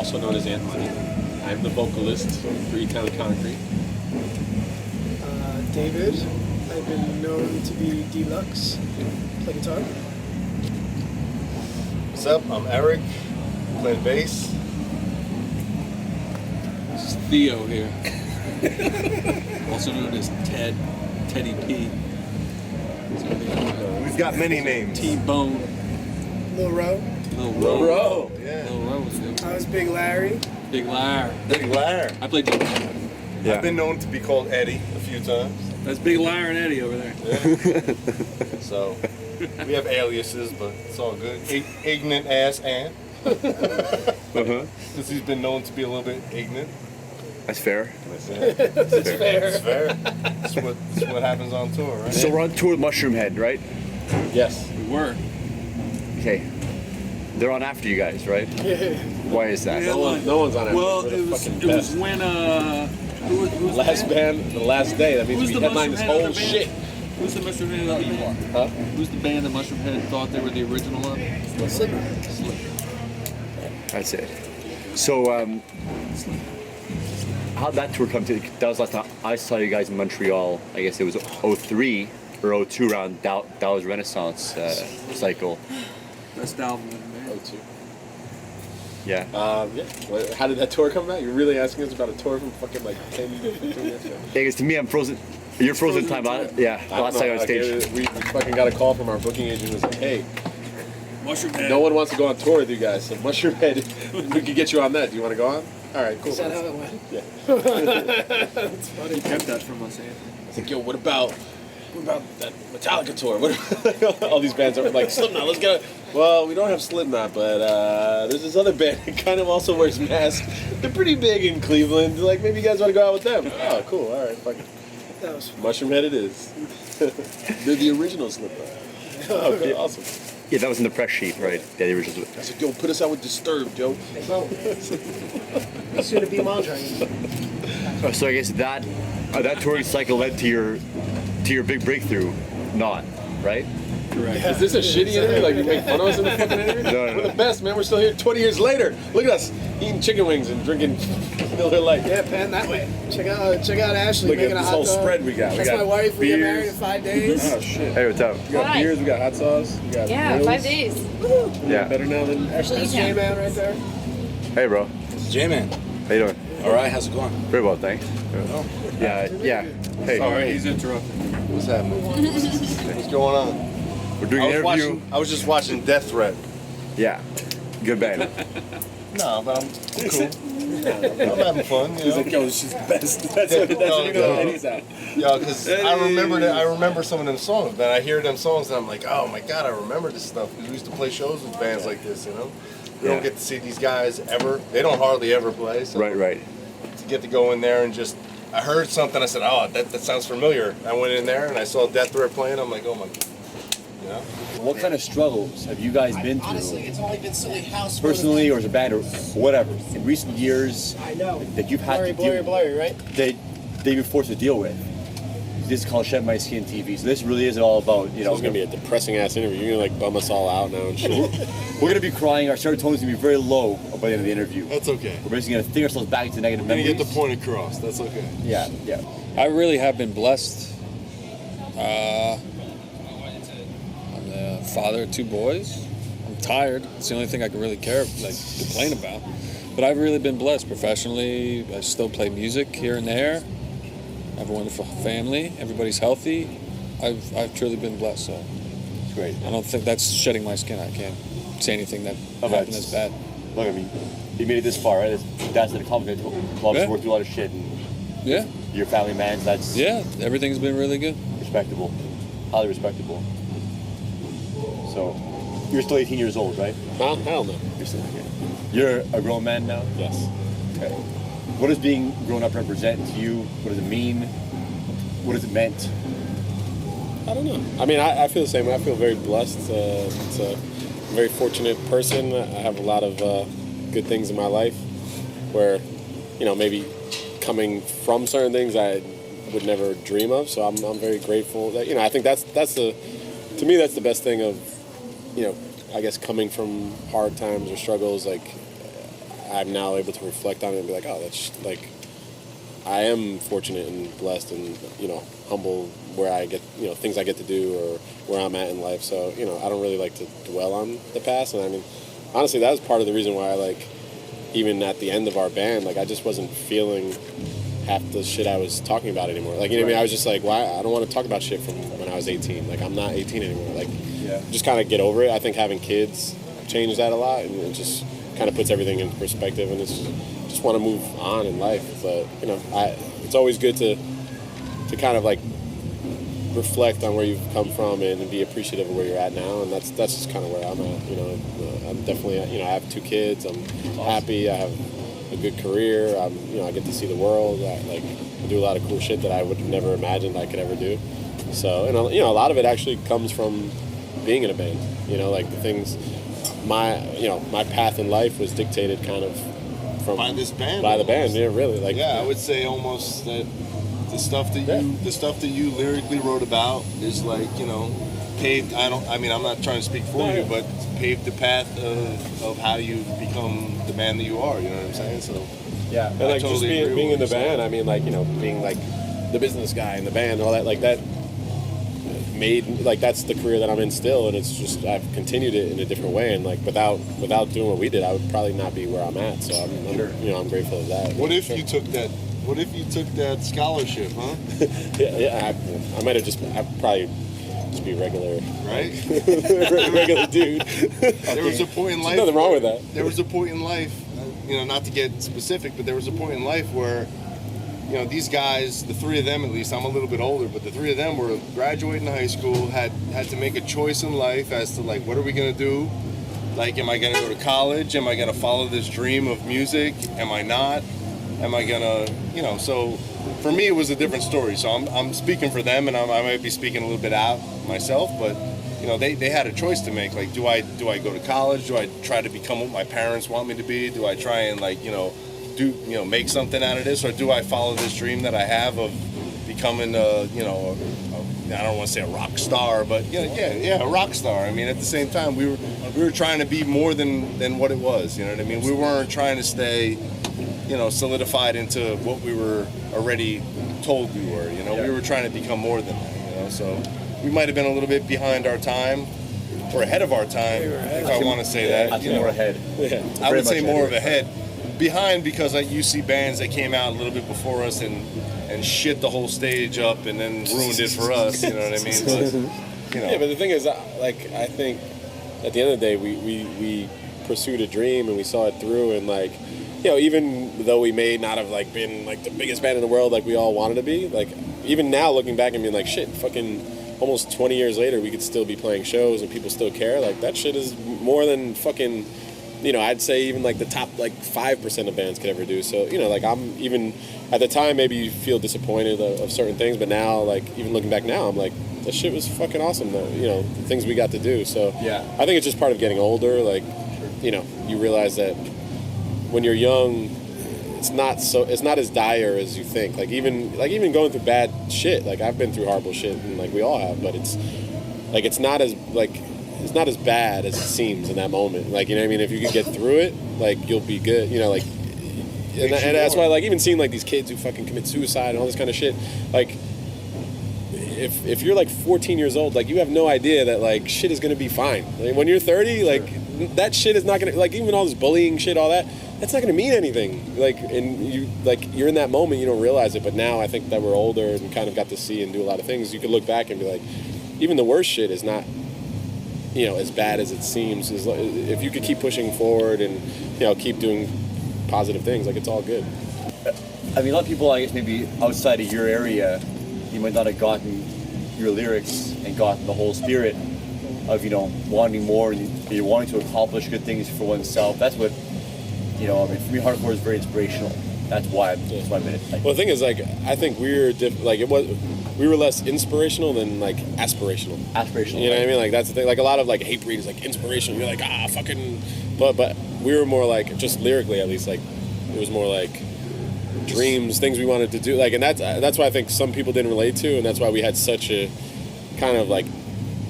also known as Anthony. I'm the vocalist of Three Town Concrete. David. I've been known to be D-Lux. Play guitar. What's up? I'm Eric. Playing bass. This is Theo here. Also known as Teddy P. We've got many names. T-Bone. Lil Ro. Lil Lil Ro. Ro, yeah. Lil Ro was good. I was Big Larry. Big Lar. Big Lar. I played drums. Yeah. I've been known to be called Eddie a few times. That's Big Lar and Eddie over there. Yeah. So, we have aliases, but it's all good. Ignorant ass Ant. Because he's been known to be a little bit ignorant. That's fair. That's fair. It's fair. That's what happens on tour, right? So we're on tour with Mushroom Head, right? Yes. We were. Okay. They're on after you guys, right? Why is that? Yeah, No one's on it. Well, We're the it was fucking best. when who was Last band, the last day. That means Who's we the headlined this Mushroom Head whole of the band? shit. Who's the Mushroom Head of the Huh? Who's the band that Mushroom Head thought they were the original of? That's it. So, how'd that tour come to? That was last time I saw you guys in Montreal. I guess it was 03 or 02 around Dow's Renaissance cycle. Best album in the band. 02. Yeah. Yeah. Well, how did that tour come about? You're really asking us about a tour from fucking like 10 years ago? Because to me, I'm frozen. You're frozen time. Yeah. Last time on stage. We fucking got a call from our booking agent. Was like, hey, Mushroom Head. no one wants to go on tour with you guys. So Mushroom Head, we could get you on that. Do you want to go on? All right, cool. Is that how it went? Yeah. That's funny. He kept that from us, Anthony. I was like, yo, what about that Metallica tour? What all these bands are like, Slipknot, let's get a... Well, we don't have Slipknot, but there's this other band that kind of also wears masks. They're pretty big in Cleveland. Like, maybe you guys want to go out with them. Oh, cool. All right, fuck it. That was fun. Mushroom Head it is. They're the original Slipknot. Oh, okay, awesome. Yeah, that was in the press sheet, right? Yeah, the original. I said, yo, put us out with Disturbed, yo. Soon to be Mondrian. So I guess that touring cycle led to your big breakthrough. Not, right? Correct. Is this a shitty interview? Like, you make fun of us in the fucking interview? No. We're the best, man. We're still here 20 years later. Look at us, eating chicken wings and drinking Miller Lite. Yeah, pan that way. Check out Ashley Look at making a this hot whole dog. spread we got. That's We got my wife. We get beers. married in 5 days. Oh, shit. Hey, what's up? We got Hi. beers, we got hot sauce, we got Yeah, grills. 5 days. Yeah. Better now than That's Yeah. J-Man right there. Hey, bro. J-Man. How you doing? All right, how's it going? Very well, thanks. Yeah. Hey, Sorry. He's interrupted. What's happening? What's going on? we're doing an interview. I was just watching Death Threat. Yeah. Good band. No, but I'm cool. I'm having fun. You He's know? like, yo, this is the best. That's what he's at. Yo, because I remember some of them songs. Then I hear them songs and I'm like, oh my god, I remember this stuff. Because we used to play shows with bands like this, you know. We Yeah. don't get to see these guys ever. They don't hardly ever play. So Right. to get to go in there and just, I heard something. I said, oh, that sounds familiar. I went in there and I saw Death Threat playing. I'm like, oh my, you know. What kind of struggles have you guys been Honestly, through, it's only been silly house. personally or as a band or whatever, in recent years I know. that you've had to Blurry, right? that they've been forced to deal with? This is called Shed My Skin TV. So this really isn't all about, you know, It's gonna be a depressing ass interview. You're gonna like bum us all out now and shit. we're gonna be crying. Our serotonin's gonna be very low by the end of the interview. That's okay. We're basically gonna think ourselves back into negative We're gonna memories. get the point across. That's okay. Yeah. I really have been blessed. I'm the father of 2 boys. I'm tired. It's the only thing I can really complain about. But I've really been blessed professionally. I still play music here and there. I have a wonderful family. Everybody's healthy. I've truly been blessed. So It's great. I don't think that's shedding my skin. I can't say anything that happened that's- as bad. Look, I mean, you made it this far, right? That's an accomplishment. Clubs Yeah. worked through a lot of shit, and Yeah, your family man, that's everything's been really good. respectable. Highly respectable. So, you're still 18 years old, right? Huh? Hell no. You're still You're a grown man now? Yes. Okay. What does being grown up represent to you? What does it mean? What has it meant? I don't know. I mean, I feel the same way. I feel very blessed. It's a very fortunate person. I have a lot of good things in my life where, you know, maybe coming from certain things I would never dream of. So I'm very grateful that, you know, I think to me, that's the best thing of, you know, I guess coming from hard times or struggles. Like, I'm now able to reflect on it and be like, oh, that's like, I am fortunate and blessed and, you know, humble where I get, you know, things I get to do or where I'm at in life. So, you know, I don't really like to dwell on the past. And I mean, honestly, that was part of the reason why, like, even at the end of our band, like, I just wasn't feeling half the shit I was talking about anymore. Like, you know what I mean? I was just like, why? I don't want to talk about shit from when I was 18. Like, I'm not 18 anymore. Like, just kind of get over it. I think having kids changed that a lot, and it just kind of puts everything into perspective, and it's just want to move on in life. But, you know, it's always good to kind of, like, reflect on where you've come from and be appreciative of where you're at now, and that's just kind of where I'm at. You know, I'm definitely, you know, I have 2 kids. I'm happy. I have a good career. You know, I get to see the world. I do a lot of cool shit that I would have never imagined I could ever do. So, and, you know, a lot of it actually comes from being in a band. You know, like the things, my path in life was dictated kind of from by this band. By the band, yeah, really. Like, I would say almost that the stuff that you lyrically wrote about is like, you know, paved. I'm not trying to speak for you, but paved the path of how you become the man that you are. You know what I'm saying? So yeah, and like totally just being in the band. I mean, like, you know, being like the business guy in the band, and all that, like that made, like, that's the career that I'm in still, and it's just I've continued it in a different way, and like without doing what we did, I would probably not be where I'm at. So I'm grateful of that. What if you took that? What if you took that scholarship, huh? I might have I'd probably just be regular, right? regular dude. There was a point in life. There's nothing wrong with that. There was a point in life, you know, not to get specific, but there was a point in life where, you know, these guys, the 3 of them at least, I'm a little bit older, but the 3 of them were graduating high school, had to make a choice in life as to, like, what are we gonna do? Like, am I gonna go to college? Am I gonna follow this dream of music? Am I not? Am I gonna, you know, so for me it was a different story. So I'm speaking for them, and I might be speaking a little bit out myself, but, you know, they had a choice to make. Like, do I go to college? Do I try to become what my parents want me to be? Do I try and, like, you know, make something out of this, or do I follow this dream that I have of becoming I don't want to say a rock star, but a rock star. I mean, at the same time, we were trying to be more than what it was. You know what I mean? We weren't trying to stay, you know, solidified into what we were already told we were. You know, we were trying to become more than that. You know, so we might have been a little bit behind our time, or ahead of our time, if I want to say that. I think more ahead. Yeah. I would say more of ahead. Behind, because you see bands that came out a little bit before us and shit the whole stage up and then ruined it for us. You know what I mean? But, you know. Yeah, but the thing is, like, I think at the end of the day, we pursued a dream and we saw it through, and, like, you know, even though we may not have, like, been like the biggest band in the world like we all wanted to be, like, even now looking back and being like, shit, fucking almost 20 years later, we could still be playing shows and people still care. Like, that shit is more than fucking, you know, I'd say even like the top like 5% of bands could ever do. So, you know, like, I'm even at the time, maybe you feel disappointed of certain things, but now, like, even looking back now, I'm like, that shit was fucking awesome, though, you know, the things we got to do. So yeah, I think it's just part of getting older. Like, you know, you realize that when you're young, it's not as dire as you think. Like even going through bad shit, like, I've been through horrible shit, and like we all have, but it's not as bad as it seems in that moment. Like, you know what I mean? If you could get through it, like, you'll be good, you know, like, and that's why, like, even seeing like these kids who fucking commit suicide and all this kind of shit, like, if you're like 14 years old, like, you have no idea that, like, shit is gonna be fine. Like, when you're 30, like, that shit is not gonna, like, even all this bullying shit, all that's not gonna mean anything. Like, and you're in that moment, you don't realize it. But now I think that we're older and kind of got to see and do a lot of things, you could look back and be like, even the worst shit is not, you know, as bad as it seems. If you could keep pushing forward and, you know, keep doing positive things, like, it's all good. I mean, a lot of people, I guess, maybe outside of your area, you might not have gotten your lyrics and gotten the whole spirit of, you know, wanting more, and you're wanting to accomplish good things for oneself. That's what, you know, I mean, for me, hardcore is very inspirational. That's why I'm in it. Like, well, the thing is, like, I think we were less inspirational than, like, aspirational. Aspirational. You know what I mean? Like, that's the thing. Like, a lot of, like, Hatebreed is, like, inspirational. You're like, fucking... But we were more, like, just lyrically, at least, like, it was more, like, dreams, things we wanted to do. Like, and that's why I think some people didn't relate to, and that's why we had such a kind of, like,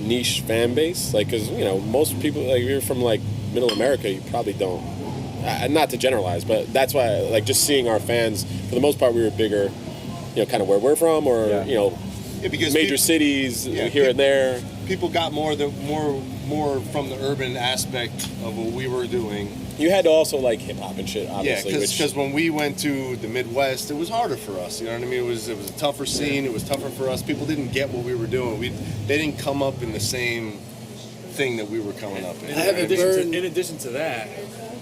niche fan base. Like, because, you know, most people, like, if you're from, like, middle America, you probably don't not to generalize, but that's why, like, just seeing our fans, for the most part, we were bigger, kind of where we're from, or, because major cities here and there. People got more from the urban aspect of what we were doing. You had to also like hip hop and shit, obviously. Yeah, because when we went to the Midwest, it was harder for us. You know what I mean? It was a tougher scene. It was tougher for us. People didn't get what we were doing. They didn't come up in the same thing that we were coming up in. In addition to that,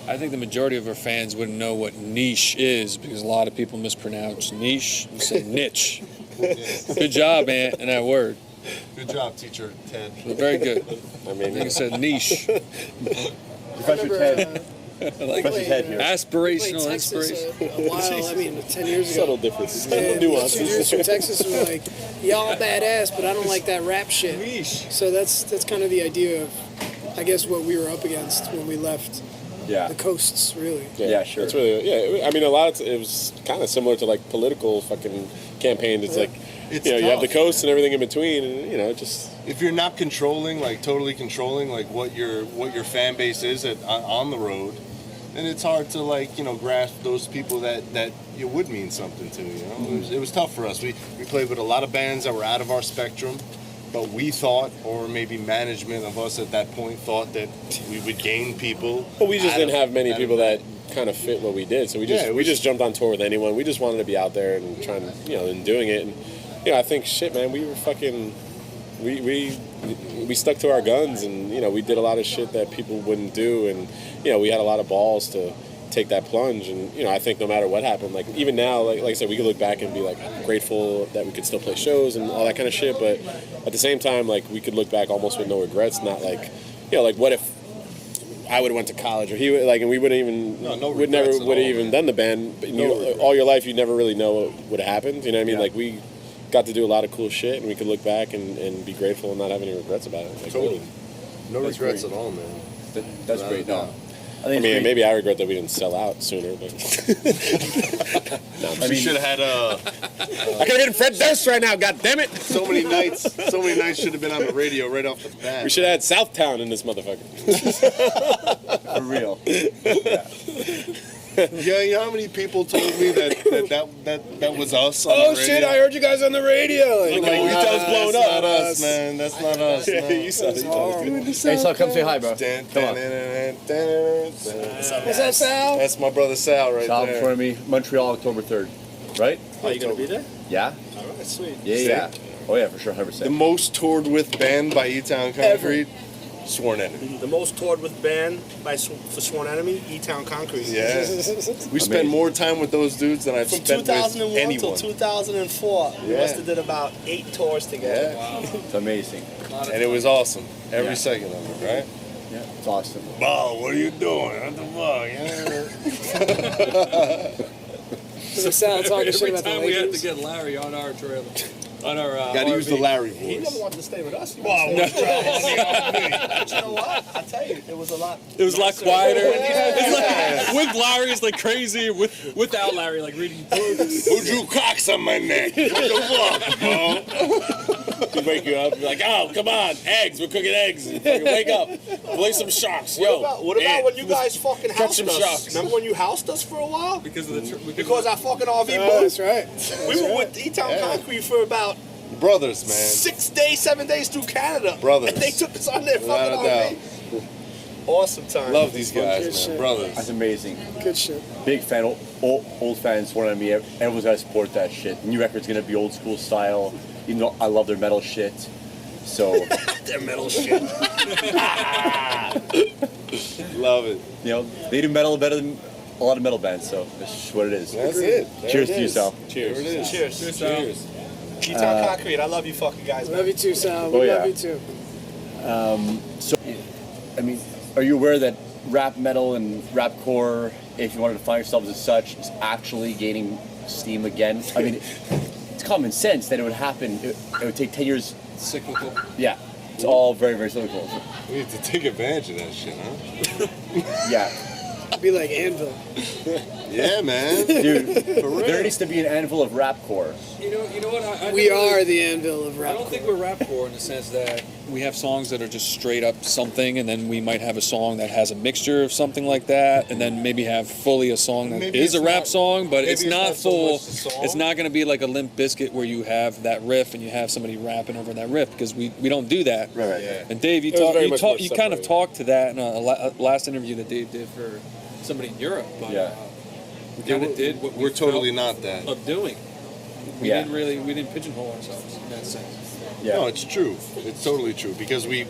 I think the majority of our fans wouldn't know what niche is because a lot of people mispronounce niche and say niche. Good job, man, in that word. Good job, teacher Ted. Very good. I think it said niche. Professor Ted. Professor Ted here. Aspirational Texas inspiration. a while. I mean, 10 years ago. Subtle differences, Yeah, subtle two nuances. dudes from Texas were like, y'all badass, but I don't like that rap shit. So that's kind of the idea of, I guess, what we were up against when we left the coasts, really. Yeah, sure. It's really, I mean, a lot of it was kind of similar to like political fucking campaigns. It's like, you have the coast and everything in between, and just. If you're not controlling, like totally controlling, like what your fan base is on the road, then it's hard to grasp those people that it would mean something to. It was tough for us. We played with a lot of bands that were out of our spectrum, but we thought, or maybe management of us at that point thought that we would gain people. But we just didn't have many people that kind of fit what we did, so we just jumped on tour with anyone. We just wanted to be out there and trying, and doing it. And I think shit, man, we were fucking. We stuck to our guns, and we did a lot of shit that people wouldn't do, and we had a lot of balls to take that plunge, and I think no matter what happened, like even now, like I said, we could look back and be like grateful that we could still play shows and all that kind of shit, but at the same time, like we could look back almost with no regrets, not like like what if I would have went to college, or he would, and we wouldn't even would never would have even done the band. All your life, you never really know what would have happened. You know what I mean? Like we got to do a lot of cool shit, and we could look back and be grateful and not have any regrets about it. Like, totally. No That's regrets great. at all, man. That's great. No. I mean, maybe I regret that we didn't sell out sooner, but We should have had I could have been Fred Durst right now. God damn it! so many nights. So many nights should have been on the radio right off the bat. We should have had Southtown in this motherfucker. For real. Yeah, you know how many people told me that was us on the radio? Shit! I heard you guys on the radio. Like, No, you thought it was blown up. That's not us, man. That's not us. Yeah, no. you said it. Hey, Sal, come say hi, bro. Come on. What's up, Sal? That's my brother Sal right Sal in there. front of me, Montreal, October 3rd. Right? Are you going to be there? Yeah? All right, sweet. Yeah. Oh, yeah, for sure, 100%. The most toured with band by E-Town Concrete, Sworn Enemy. The most toured with band for Sworn Enemy, E-Town Concrete. Yeah. We spent more time with those dudes than I've From spent with 2001 till anyone. 2004, we Yeah. must have did about 8 tours together. Yeah. It's amazing. And it was awesome. Every second of it, right? Yeah, it's awesome. Bo, what are you doing? What the fuck? So Sal talking shit Every about the time we had to Lakers. get Larry on our trailer, on our Gotta use the RV. Larry He never voice. wanted to stay with us. He Wow, wanted to stay with us. But you know what? I tell you, it was a lot. It was a lot quieter. Yeah. It's like, with Larry, it's like crazy. Without Larry, like reading books. Who drew cocks on my neck? What the fuck, bro? He'd wake you up, be like, "Oh, come on, eggs! We're cooking eggs! Fucking wake up, play some sharks, yo!" What about when you guys fucking Catch housed some us? sharks. Remember when you housed us for a while? Because of the Because our fucking RV Oh, that's boat. right. We were with E-Town Concrete for about Brothers, man. 6 days, 7 days through Canada. Brothers. And they took us on their Without fucking a doubt. RV. Awesome time. Love these guys, Good man. shit. Brothers. That's amazing. Good shit. Big fan, old fans, Sworn Enemy. Everyone's got to support that shit. New record's going to be old school style, even though I love their metal shit. So, Their metal shit. Love it. they do metal better than a lot of metal bands, so that's just what it is. That's it. There Cheers it to you, is. Sal. Cheers. There it is. Cheers. Cheers. E-Town Concrete. I love you fucking guys, man. Love you too, Sal. Oh, We yeah. love you too. So, I mean, are you aware that rap metal and rapcore, if you wanted to define yourselves as such, is actually gaining steam again? I mean, it's common sense that it would happen. It would take 10 years. Cyclical. Yeah, it's all very, very cyclical. We need to take advantage of that shit, huh? Yeah. Be like Anvil. Yeah, man. Dude, For real. there needs to be an anvil of rapcore. You know what? I We think are the Anvil of rap. I don't think we're rapcore in the sense that we have songs that are just straight up something, and then we might have a song that has a mixture of something like that, and then maybe have fully a song that Maybe is a it's rap not- song, but maybe it's it's not not so full. much the song. It's not going to be like a Limp Bizkit where you have that riff and you have somebody rapping over that riff, because we don't do that. Right. Yeah. And Dave, you It was very you much more kind of separated. talked to that in a last interview that Dave did for somebody in Europe. But, Yeah. we kind of did what We're we totally felt not that. of doing. We Yeah. didn't pigeonhole ourselves in that sense. Yeah. No, it's true. It's totally true because we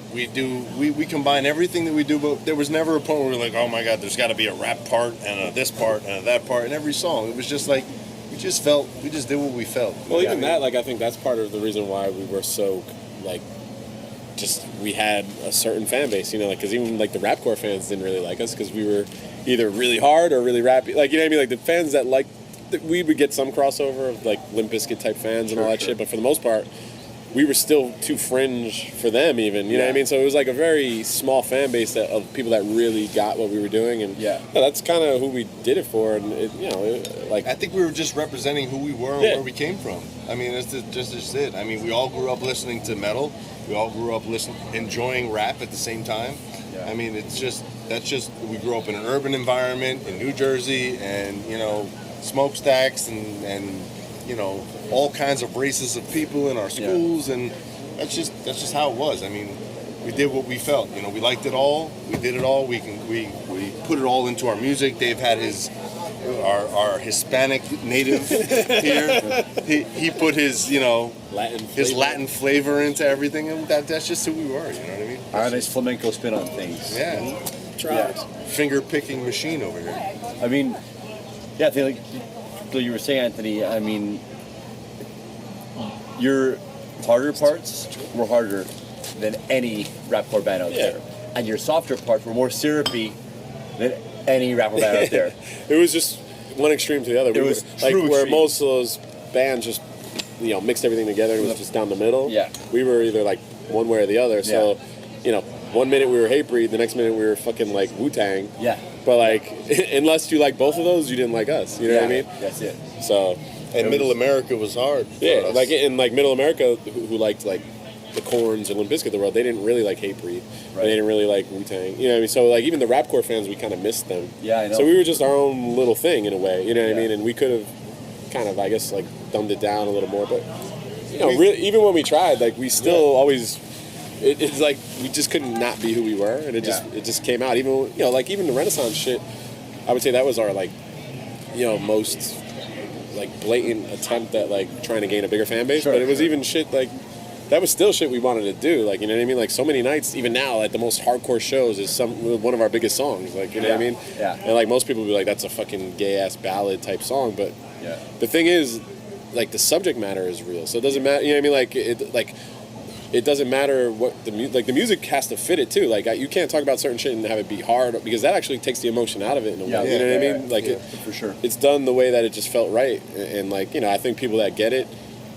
combine everything that we do, but there was never a point where we're like, oh my god, there's got to be a rap part and a this part and a that part in every song. It was just like we just did what we felt. Well, even that, like, I think that's part of the reason why we were so, like, just, we had a certain fan base, you know, like, because even, like, the rapcore fans didn't really like us because we were either really hard or really rappy. Like, you know what I mean? Like, the fans that liked, we would get some crossover of, like, Limp Bizkit type fans and all that shit, but for the most part, we were still too fringe for them even, you know what I mean? So it was like a very small fan base of people that really got what we were doing, and that's kind of who we did it for, and like... I think we were just representing who we were and where we came from. I mean, that's just it. I mean, we all grew up listening to metal. We all grew up enjoying rap at the same time. I mean, we grew up in an urban environment in New Jersey, and, you know, smokestacks and you know, all kinds of races of people in our schools, and that's just how it was. I mean, we did what we felt. You know, we liked it all. We did it all. We put it all into our music. Dave had our Hispanic native here. He put his, you know, Latin flavor into everything, and that's just who we were. You know what I mean? Our nice flamenco spin on things. Yeah. Finger picking machine over here. I mean, yeah, I think like you were saying, Anthony, I mean, your harder parts were harder than any rapcore band out there. And your softer parts were more syrupy than any rapcore band out there. It was just one extreme to the other. It was like true where extreme. most of those bands just, you know, mixed everything together and it was just down the middle. Yeah. We were either like one way or the other. So, you know, one minute we were Hatebreed, the next minute we were fucking like Wu-Tang. Yeah. But like, unless you like both of those, you didn't like us. You know what I mean? That's it. So. And Middle America was hard. Yeah, for us. like in like Middle America, who liked like the Corns and Limp Bizkit of the world, they didn't really like Hatebreed. Right. They didn't really like Wu-Tang. You know what I mean? So like even the rapcore fans, we kind of missed them. Yeah, I know. So we were just our own little thing in a way. You know what I mean? And we could have kind of, I guess, like dumbed it down a little more. But you know, really, even when we tried, like we still always. It's like we just couldn't not be who we were, and it just came out. Even you know, like even the Renaissance shit, I would say that was our like, you know, most like blatant attempt at like trying to gain a bigger fan base. But it was even shit like that was still shit we wanted to do. Like, you know what I mean? Like so many nights, even now, like the most hardcore shows is one of our biggest songs. Like, you know what I mean? Yeah. And like most people would be like, that's a fucking gay ass ballad type song. But the thing is, like the subject matter is real, so it doesn't matter. You know what I mean? It doesn't matter what the music has to fit it too. Like you can't talk about certain shit and have it be hard because that actually takes the emotion out of it in a way. You know what I mean? Like for sure. It's done the way that it just felt right, and like, you know, I think people that get it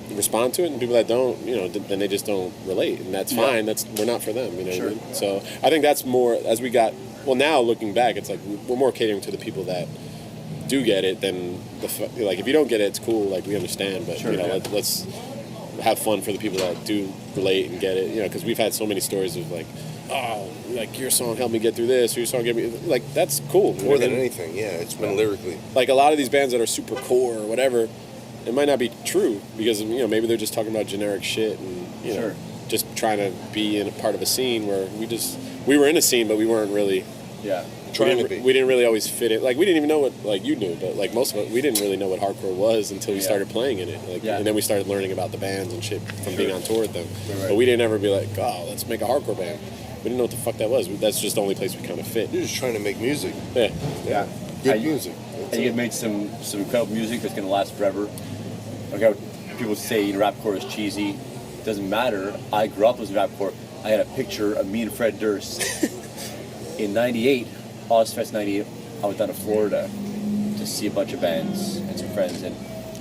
respond to it, and people that don't, you know, then they just don't relate, and that's fine. We're not for them. You know what I mean? So I think that's more as we got. Well, now looking back, it's like we're more catering to the people that do get it than like if you don't get it, it's cool. Like we understand, but you know, let's have fun for the people that do relate and get it, you know, because we've had so many stories of like, oh, like your song helped me get through this, or your song gave me, like, that's cool. More than anything, it's been lyrically. Like a lot of these bands that are super core or whatever, it might not be true because, you know, maybe they're just talking about generic shit and, you know, just trying to be in a part of a scene where we were in a scene, but we weren't really trying to be. We didn't really always fit it. Like we didn't even know what, like you knew, but like most of it, we didn't really know what hardcore was until we started playing in it. Like, and then we started learning about the bands and shit from being on tour with them. But we didn't ever be like, oh, let's make a hardcore band. We didn't know what the fuck that was. That's just the only place we kind of fit. You're just trying to make music. Yeah. Good music. And you've made some incredible music that's going to last forever. Like how people say, you know, rapcore is cheesy. It doesn't matter. I grew up listening to rapcore. I had a picture of me and Fred Durst in '98. Ozfest 98, I went down to Florida to see a bunch of bands and some friends, and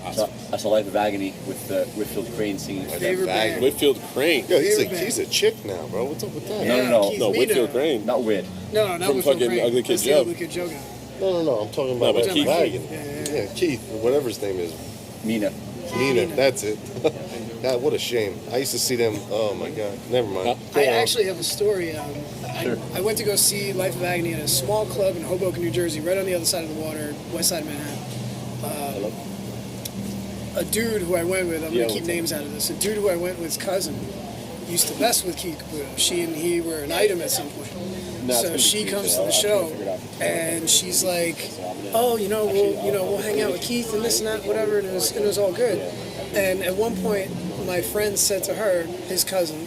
I saw Life of Agony with Whitfield Crane singing. Favorite band. Whitfield Crane. Yo, he's a chick now, bro. What's up with that? No. No, Whitfield Crane. Not Whit. No, not From Whitfield fucking Crane. Ugly Kid That's the Joe. Ugly Kid Joe guy. No. I'm talking about but Red Keith. Wagon. Yeah. Keith, or whatever his name is. Mina. Nina, that's it. God, what a shame. I used to see them. Oh my God. Never mind. I actually have a story. I went to go see Life of Agony at a small club in Hoboken, New Jersey, right on the other side of the water, west side of Manhattan. A dude who I went with, I'm going to keep names out of this, a dude who I went with, his cousin, used to mess with Keith Caputo. She and he were an item at some point. So she comes to the show, and she's like, "Oh, we'll hang out with Keith and this and that, whatever." And it was all good. And at one point, my friend said to her, his cousin,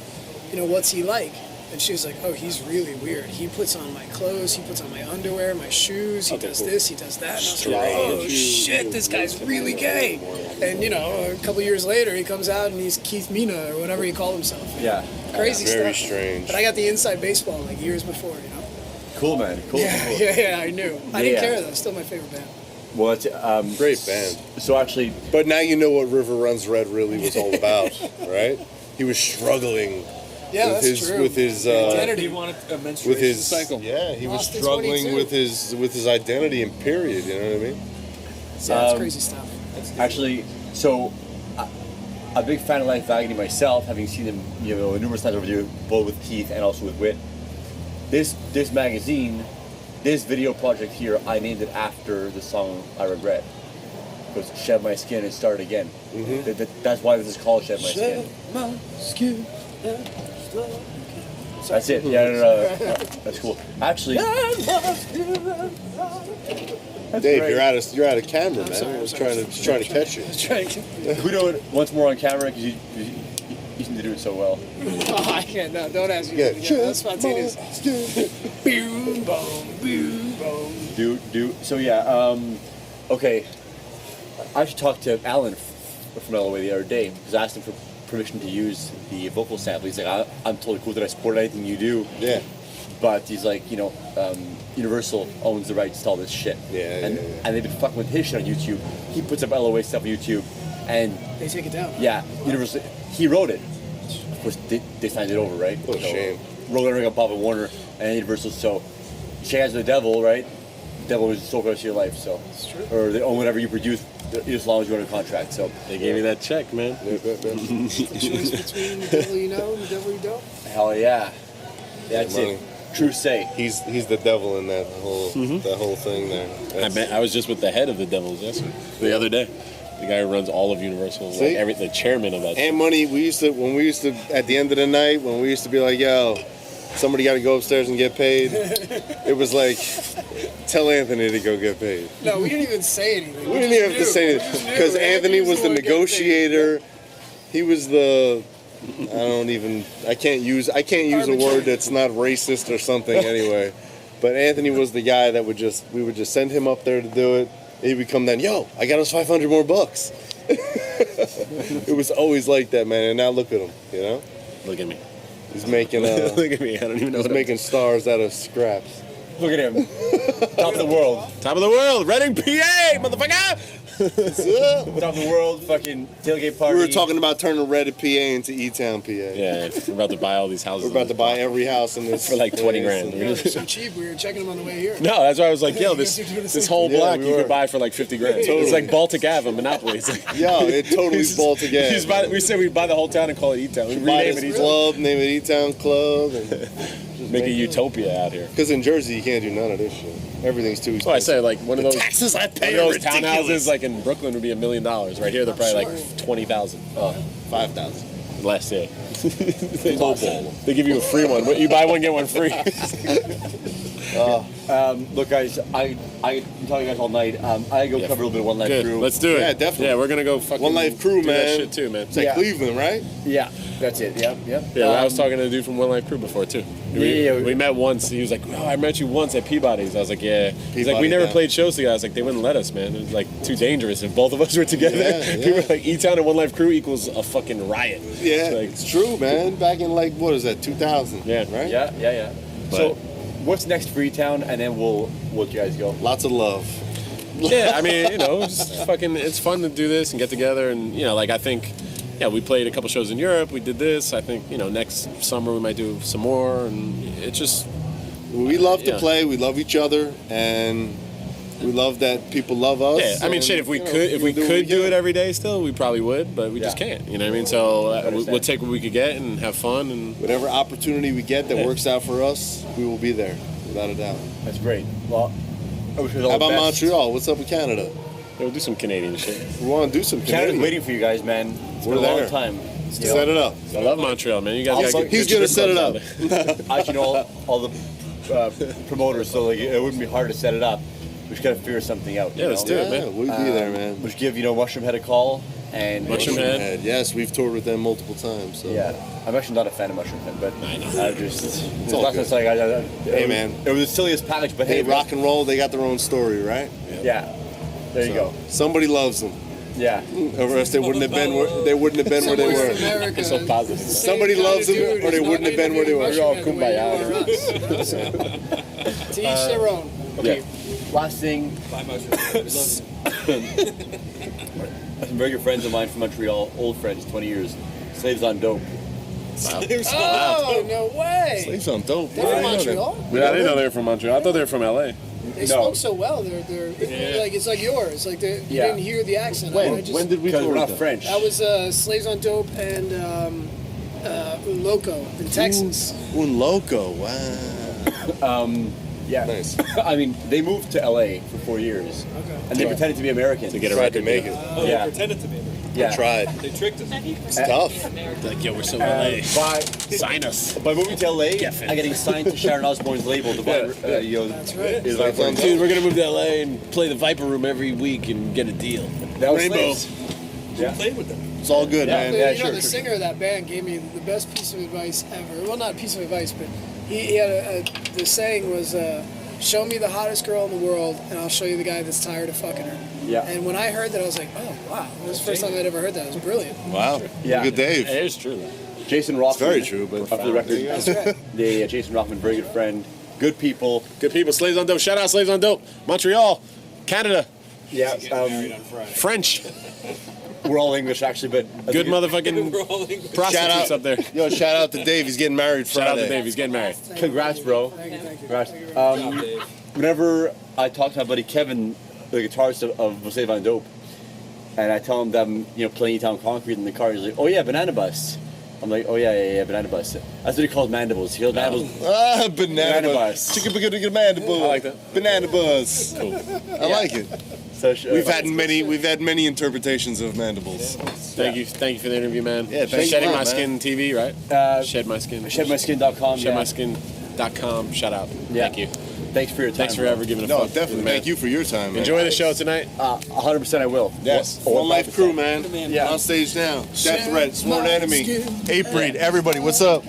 "What's he like?" And she was like, "Oh, he's really weird. He puts on my clothes, he puts on my underwear, my shoes, he does this, he does that." And I was like, "Oh shit, this guy's really gay." And a couple years later, he comes out and he's Keith Mina or whatever he called himself. Yeah. Crazy stuff. Very strange. But I got the inside baseball like years before. Cool, man. Cool. Yeah, I knew. I didn't care though. It's still my favorite band. Well, it's Great band. So actually, But now you know what River Runs Red really was all about, right? He was struggling Yeah, with that's his true. with his Identity. He wanted a menstruation with his cycle. Yeah, he was Lost at struggling 22. with his identity and period. You know what I mean? Yeah, that's crazy stuff. actually, so a big fan of Life of Agony myself, having seen them, numerous times over there, both with Keith and also with Whit. This magazine, this video project here, I named it after the song I Regret. It goes Shed My Skin and Start Again. That's why this is called Shed My Skin. My skin. That's it. Yeah, no. That's cool. Actually, Dave, great. you're out of camera, man. sorry, I was I'm trying to catch you. Can we do it once more on camera? Because you seem to do it so well. Oh, I can't. No, don't ask me. Yeah. Yeah, that's spontaneous. Boom, boom, boom, boom. Do. So yeah. Okay. I actually talked to Alan from LOA the other day because I asked him for permission to use the vocal sample. He's like, I'm totally cool that I support anything you do. Yeah. But he's like, Universal owns the rights to all this shit. And they've been fucking with his shit on YouTube. He puts up LOA stuff on YouTube, and They take it down. yeah, Universal. He wrote it. Of course, they signed it over, right? What a shame. Wrote everything up Bob and Warner and Universal. So, shake hands with the devil, right? The devil was so for the rest of your life. So, It's true. or they own whatever you produce, as long as you're under contract. So, They gave me that check, man. The choice between the devil you know and the devil you don't. hell yeah, that's money. it. True say. He's the devil in that whole thing there. I was just with the head of the Devils the other day. The guy who runs all of Universal, See? the chairman of that. And money. We used to at the end of the night when we used to be like, yo, somebody got to go upstairs and get paid. It was like, tell Anthony to go get paid. No, we didn't even say anything. We didn't even have to say anything because Anthony was the negotiator. He was the. I can't use a word that's not racist or something anyway. But Anthony was the guy that we would just send him up there to do it. He'd become then, yo, I got us $500 more bucks. It was always like that, man. And now look at him, Look at me. He's making Look at me. I don't even know. he's making stars out of scraps. Look at him. Top of the world. Top of the world, Reading, PA, motherfucker. Top of the world. Fucking tailgate party. We were talking about turning Reddit PA into E-Town PA. Yeah, we're about to buy all these houses. We're about to buy every house in this for like 20 place. grand. Yeah, they're so cheap. We were checking them on the way here. No, that's why I was like, yo, You guys are doing the this same whole thing. block Yeah, we you were. could buy for like 50 grand. Totally. It's like Baltic Ave, Monopoly. It's like, Yo, it totally is Baltic Ave. we said we'd buy the whole town and call it E-Town. We Buy rename it this E-Town. club, name it E-Town Club, and Make a utopia out here. because in Jersey you can't do none of this shit. Everything's too expensive. Well, I say like one of those taxes I pay one are of those townhouses like in Brooklyn would be $1 million. Right here they're probably like 20,000. 5,000. Less, yeah. They give you a free one. You buy one, get one free. Look, guys, I can talk to you guys all night. I go cover a little bit of One Life Good. Crew. Let's do it. Yeah, definitely. Yeah, we're gonna go fucking One Life Crew, do that man. shit too, man. It's like Cleveland, right? Yeah, that's it. Yep. Yeah, I was talking to the dude from One Life Crew before too. We met once. He was like, "Oh, I met you once at Peabody's." I was like, "Yeah." He's like, "We never played shows together." I was like, "They wouldn't let us, man. It was like too dangerous if both of us were together." Yeah. People were like, E-Town and One Life Crew equals a fucking riot. Yeah, Like, it's true, man. Back in like what is that, 2000? Yeah. right. Yeah. So, what's next for E-Town, and then we'll let you guys go. Lots of love. yeah, I mean, it's fun to do this and get together, and like I think, we played a couple shows in Europe. We did this. I think next summer we might do some more, and it's just We love to Yeah. play. We love each other, and We love that people love us. Yeah, I mean, and, shit. If we you know, could, if we we'll could do can. it every day, still, we probably would, but we just Yeah. can't. You know what I mean? So Understand. we'll take what we could get and have fun. And Whatever opportunity we get that works out for us, we will be there, without a doubt. That's great. Well, I wish you all How the about best. Montreal? What's up with Canada? we'll do some Canadian shit. We want to do some Canada's Canadian. waiting for you guys, man. It's We're been a long there. time. You know? Set it up. I love Montreal, man. You guys Also, gotta get He's good gonna strip set it clubs up. out there. I should know all the promoters, so like it wouldn't be hard to set it up. We just gotta figure something out. Yeah, you let's know? do it, Yeah, man. we'll be there, man. We should give Mushroom Head a call and Mushroom Head. Yes, we've toured with them multiple times. So. Yeah, I'm actually not a fan of Mushroom Head, but I just it's all not good. just like Hey, man. it was the silliest package, but Hey, hey, rock and roll, they got their own story, right? yeah, there you go. Somebody loves them. Yeah, Or else they wouldn't have been where they Somewhere in were. America, So positive. same Somebody kind of loves them, dude or they is not wouldn't have been where they were. interviewing We're all Mushroom Head the way kumbaya. you are us, you know, so. To each their own. okay. Last thing, some very good friends of mine from Montreal, old friends, 20 years, Slaves on Dope. Oh, no way. Slaves on dope. They're from Montreal? Yeah, I didn't know they were from Montreal. I thought they were from LA. They spoke so well. They're like, it's like yours. Like, you Yeah. didn't hear the accent. When? I just, When did we Because tour we're not with them? French. That was Slaves on Dope and Loco in Texas. Un Loco, wow. Yeah. Nice. I mean, they moved to LA for 4 years, Okay. and they pretended to be American. To get a Tried to record make deal. it. yeah, Pretended to be. yeah. Tried. They tricked us. It's tough. Like, yo, we're so LA. Sign us. By moving to LA, I'm getting signed to Sharon Osbourne's label. The That's right. is like Dude, we're gonna move to LA and play the Viper Room every week and get a deal. that was Rainbow. Slaves. Yeah. Played with them. It's all good, Yeah. man. You Yeah, know, sure, the sure. singer of that band gave me the best piece of advice ever. Well, not a piece of advice, but he had the saying was, show me the hottest girl in the world, and I'll show you the guy that's tired of fucking her. Yeah. And when I heard that, I was like, oh, wow. That was the first time I'd ever heard that. It was brilliant. Wow. Yeah. Good Dave. It is true, though. Jason Rothman. It's very true, but For the record, That's right. Jason Rothman, very good friend, good people. Good people. Slaves on Dope. Shout out Slaves on Dope. Montreal, Canada, Yeah, French. we're all English actually, but Good motherfucking prostitutes up there. Yo, shout out to Dave. He's getting married Shout out Friday. to Dave. He's getting married. Congrats, bro. Thank you. Congrats. Thank you. Whenever I talk to my buddy Kevin, the guitarist of Save on Dope, and I tell him that I'm playing E-Town Concrete in the car, he's like, oh yeah, Banana Bus. I'm like, oh yeah, Banana Bus. That's what he calls mandibles. He calls mandibles. Ah, banana Banana bus. bus. Chicken mandible. I like that. Banana bus. Cool. I like it. So We've had many interpretations of mandibles. Thank you for the interview, man. Yeah, thanks Shedding a My lot, Skin TV, right? Shed My Skin. ShedMySkin.com. Yeah. ShedMySkin.com. Shout out. Yeah. Thank you. Thanks for your time. Thanks for bro. ever giving a No, fuck. definitely. Man. Thank you for your time, man. Enjoy the show tonight. 100% I will. Yes. Or One Life 100%. Crew, man. Yeah. On stage now. Death Shed Threat, Sworn my Enemy. skin. Hatebreed. Everybody, what's up?